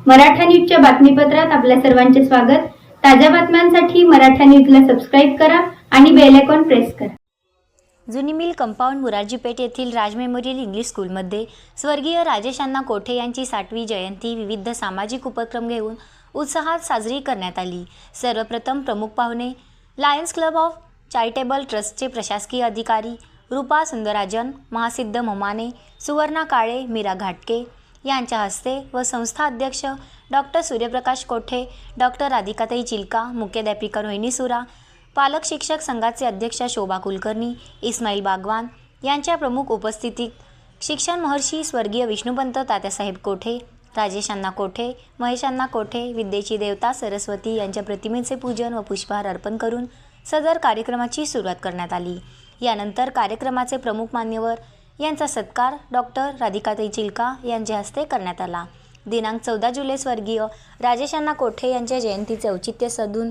मराठा न्यूजच्या बातमीपत्रात आपल्या सर्वांचे स्वागत। ताज्या बातम्यांसाठी मराठा न्यूजला सबस्क्राइब करा आणि बेल आयकॉन प्रेस करा। जुनी मिल कंपाऊंड मुरारजी पेठ येथील राज मेमोरियल इंग्लिश स्कूलमध्ये स्वर्गीय राजेश अण्णा कोठे यांची 60वी जयंती विविध सामाजिक उपक्रम घेऊन उत्साहात साजरी करण्यात आली। सर्वप्रथम प्रमुख पाहुणे लायन्स क्लब ऑफ चॅरिटेबल ट्रस्टचे प्रशासकीय अधिकारी रूपा सुंदराजन, महासिद्ध मोमाने, सुवर्णा काळे, मीरा घाटके यांच्या हस्ते व संस्था अध्यक्ष डॉक्टर सूर्यप्रकाश कोठे, डॉक्टर राधिकाताई चिलका, मुख्याध्यापिका रोहिणी सुरा, पालक शिक्षक संघाचे अध्यक्ष शोभा कुलकर्णी, इस्माईल बागवान यांच्या प्रमुख उपस्थितीत शिक्षण महर्षी स्वर्गीय विष्णुपंत तात्यासाहेब कोठे, राजेश अण्णा कोठे, महेश अण्णा कोठे, विद्येची देवता सरस्वती यांच्या प्रतिमेचे पूजन व पुष्पहार अर्पण करून सदर कार्यक्रमाची सुरुवात करण्यात आली। यानंतर कार्यक्रमाचे प्रमुख मान्यवर यांचा सत्कार डॉक्टर राधिकाताई चिलका यांच्या हस्ते करण्यात आला। दिनांक 14 जुलै स्वर्गीय राजेश अण्णा कोठे यांच्या जयंतीचे औचित्य साधून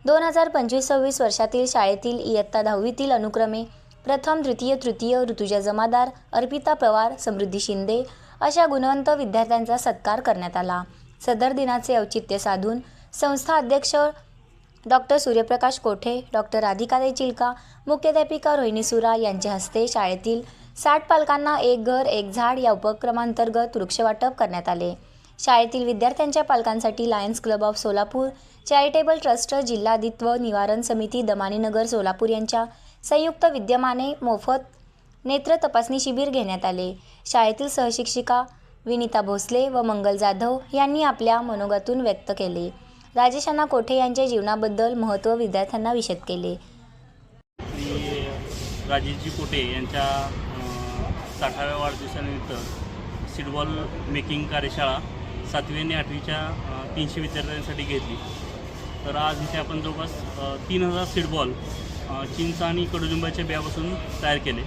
2025-26 वर्षातील शाळेतील इयत्ता 10वीतील अनुक्रमे प्रथम, द्वितीय, तृतीय ऋतुजा जमादार, अर्पिता पवार, समृद्धी शिंदे अशा गुणवंत विद्यार्थ्यांचा सत्कार करण्यात आला। सदर दिनाचे औचित्य साधून संस्था अध्यक्ष डॉक्टर सूर्यप्रकाश कोठे, डॉक्टर राधिकाताई चिलका, मुख्याध्यापिका रोहिणी सुरा यांच्या हस्ते शाळेतील 60 पालकांना एक घर एक झाड या उपक्रमांतर्गत वृक्षवाटप करण्यात आले। शाळेतील विद्यार्थ्यांच्या पालकांसाठी Lions club of Solapur, charitable trust, जिल्हाधित्व निवारण समिती दमानीनगर सोलापूर यांच्या संयुक्त विद्यमाने मोफत नेत्र तपासणी शिबिर घेण्यात आले। शाळेतील सहशिक्षिका विनीता भोसले व मंगल जाधव यांनी आपल्या मनोगतातून व्यक्त केले। राजेश अण्णा कोठे यांच्या जीवनाबद्दल महत्त्व विद्यार्थ्यांना विशद केले। राजेशजी कोठे यांच्या 60व्या वाढदिवसानिमित्त सीडबॉल मेकिंग कार्यशाळा 7वी आणि 8वीच्या 300 विद्यार्थ्यांसाठी घेतली। तर आज इथे आपण जवळपास 3000 सीडबॉल चिंच आणि कडुलिंबाच्या बियापासून तयार केले।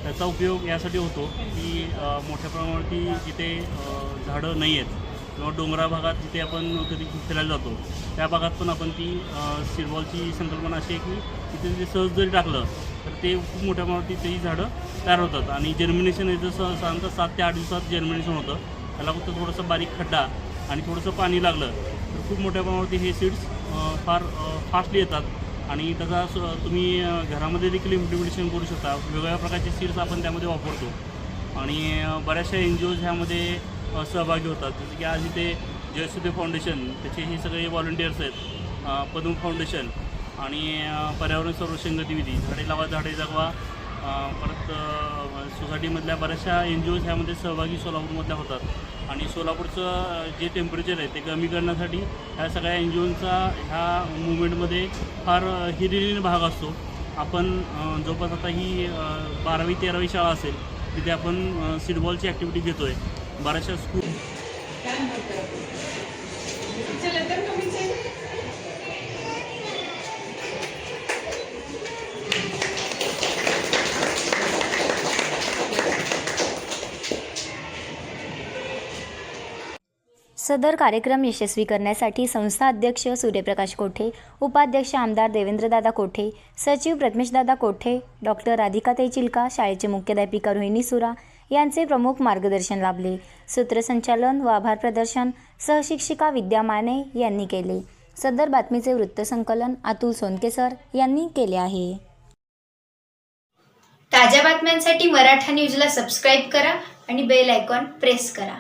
त्याचा उपयोग यासाठी होतो की मोठ्या प्रमाणावरती जिथे झाडं नाही आहेत किंवा डोंगराळ भागात जिथे आपण कधी फिरायला जातो त्या भागात पण आपण ती सीडबॉलची संकल्पना अशी आहे की तिथे जे सहज जरी टाकलं तर ते खूप मोठ्या प्रमाणावरती तेही झाडं तयार होतात आणि जर्मिनेशन याचं साधारणतः 7 ते 8 दिवसात जर्मिनेशन होतं। त्याला फक्त थोडंसं बारीक खड्डा आणि थोडंसं पाणी लागलं तर खूप मोठ्या प्रमाणावरती हे सीड्स फार फास्टली येतात आणि त्याचा तुम्ही घरामध्ये देखील इम्प्लिमेंटेशन करू शकता। वेगवेगळ्या प्रकारचे सीड्स आपण त्यामध्ये वापरतो आणि बऱ्याचशा NGOज ह्यामध्ये सहभागी होतात। जसं की आज इथे जयसूर्य फाउंडेशन त्याचे हे सगळे व्हॉलंटियर्स आहेत, पद्म फाउंडेशन आणि पर्यावरण संरक्षण गतिविधी, झाडे लावा झाडे जगवा, परत सोसायटीमधल्या बऱ्याचशा NGOज ह्यामध्ये सहभागी सोलापूरमधल्या होतात आणि सोलापूरचं जे टेम्परेचर आहे ते कमी करण्यासाठी ह्या सगळ्या NGOंचा ह्या मुवमेंटमध्ये फार हिरिरीने भाग असतो। आपण जवळपास आता ही 12वी-13वी शाळा असेल तिथे आपण सीडबॉलची ॲक्टिव्हिटी घेतो आहे। बऱ्याचशा स्कूल सदर कार्यक्रम यशस्वी करण्यासाठी संस्था अध्यक्ष सूर्यप्रकाश कोठे, उपाध्यक्ष आमदार देवेंद्रदादा कोठे, सचिव प्रथमेशदादा कोठे, डॉक्टर राधिकाताई चिलका, शाळेचे मुख्याध्यापिका रोहिणी सुरा यांचे प्रमुख मार्गदर्शन लाभले। सूत्रसंचालन व आभार प्रदर्शन सहशिक्षिका विद्या माने यांनी केले। सदर बातमीचे वृत्तसंकलन अतुल सोनके सर यांनी केले आहे। ताज्या बातम्यांसाठी मराठा न्यूजला सबस्क्राइब करा आणि बेल आयकॉन प्रेस करा।